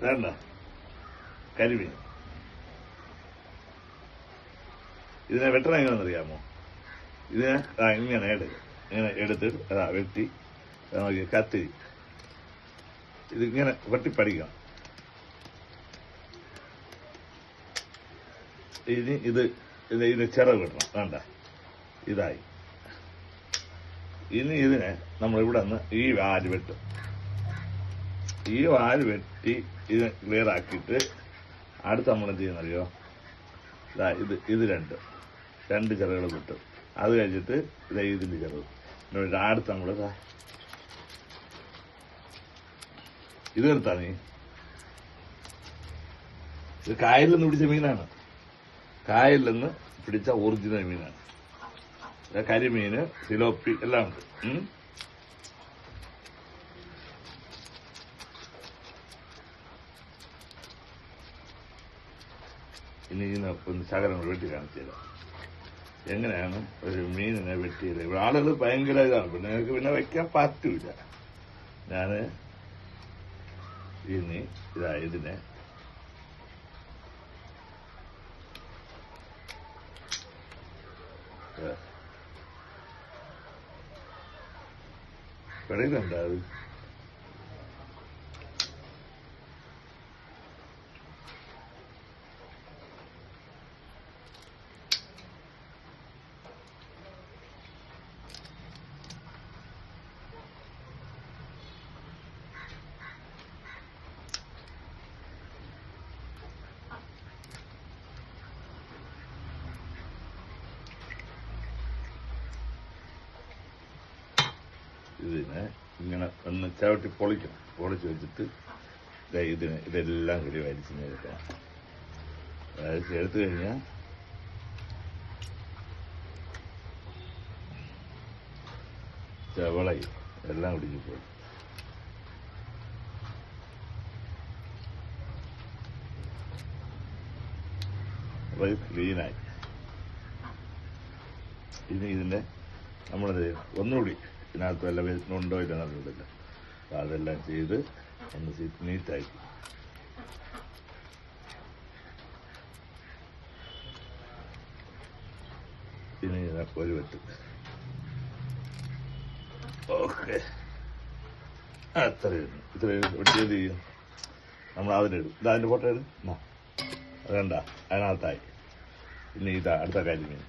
വേണ്ട കരിമീൻ. ഇതിനെ വെട്ടണ എങ്ങനെയാണെന്നറിയാമോ? ഇതിനെ ഇങ്ങനെ ഇങ്ങനെ എടുത്ത് വെട്ടി നോക്കി കത്തിരി ഇതിങ്ങനെ വെട്ടിപ്പടിക്കണം. ഇനി ഇതിന് ചിറക് കിട്ടണം. വേണ്ട ഇതായി. ഇനി ഇതിനെ നമ്മളിവിടെ നിന്ന് ഈ വാല് വെട്ടും. ഈ വാല് വെട്ടി ഇത് ക്ലിയർ ആക്കിയിട്ട് അടുത്ത് നമ്മൾ എന്ത് ചെയ്യുന്നറിയോ? ഇത് രണ്ട് ചിറകുകൾ കിട്ടും. അത് കഴിഞ്ഞിട്ട് ഇതിന്റെ ചിറക് അടുത്ത് നമ്മൾ ഇത് എടുത്താ നീ. ഇത് കായലിൽ നിന്ന് പിടിച്ച മീനാണ്. കായലിൽ നിന്ന് പിടിച്ച ഒറിജിനൽ മീനാണ്. കരിമീന്, സിലോപ്പി എല്ലാം ഉണ്ട്. ഇനി ഒന്ന് ശകലം വെട്ടി കാണിച്ചു തരാം എങ്ങനെയാണ് ഒരു മീനിനെ വെട്ടിയത്. ഇവിടെ ആളുകൾ ഭയങ്കര ഇതാണ്. പിന്നെ നിങ്ങൾക്ക് പിന്നെ വെക്കാൻ പറ്റൂല. ഞാന് ഇനി ഇതിനെ വെളിയിലുണ്ടാവും. ഇതിനെ ഇങ്ങനെ ഒന്ന് ചവിട്ടി പൊളിക്കണം. പൊളിച്ച് വെച്ചിട്ട് ഇതെല്ലാം കൂടി വലിച്ചു എടുക്കണം. വലിച്ചെടുത്തു കഴിഞ്ഞാൽ ചവളയും എല്ലാം കുടിച്ചു പോയി. അപ്പൊ ഇത് ക്ലീനായി. ഇനി ഇതിന്റെ നമ്മളത് ഒന്നുകൂടി ഇതിനകത്ത് വല്ല ഉണ്ടോ ഇല്ലെന്നറിയില്ല. അതെല്ലാം ചെയ്ത് ഒന്ന് നീറ്റാക്കി ഇനി ഒരു വെട്ട്. ഓക്കെ, അത്രയും വെട്ടിയത് ചെയ്യും നമ്മൾ. അതിലിടും. അതിന്റെ ഫോട്ടോ ഇടും. വേണ്ട, അതിനകത്തായി. ഇനി അടുത്ത കരിമീൻ.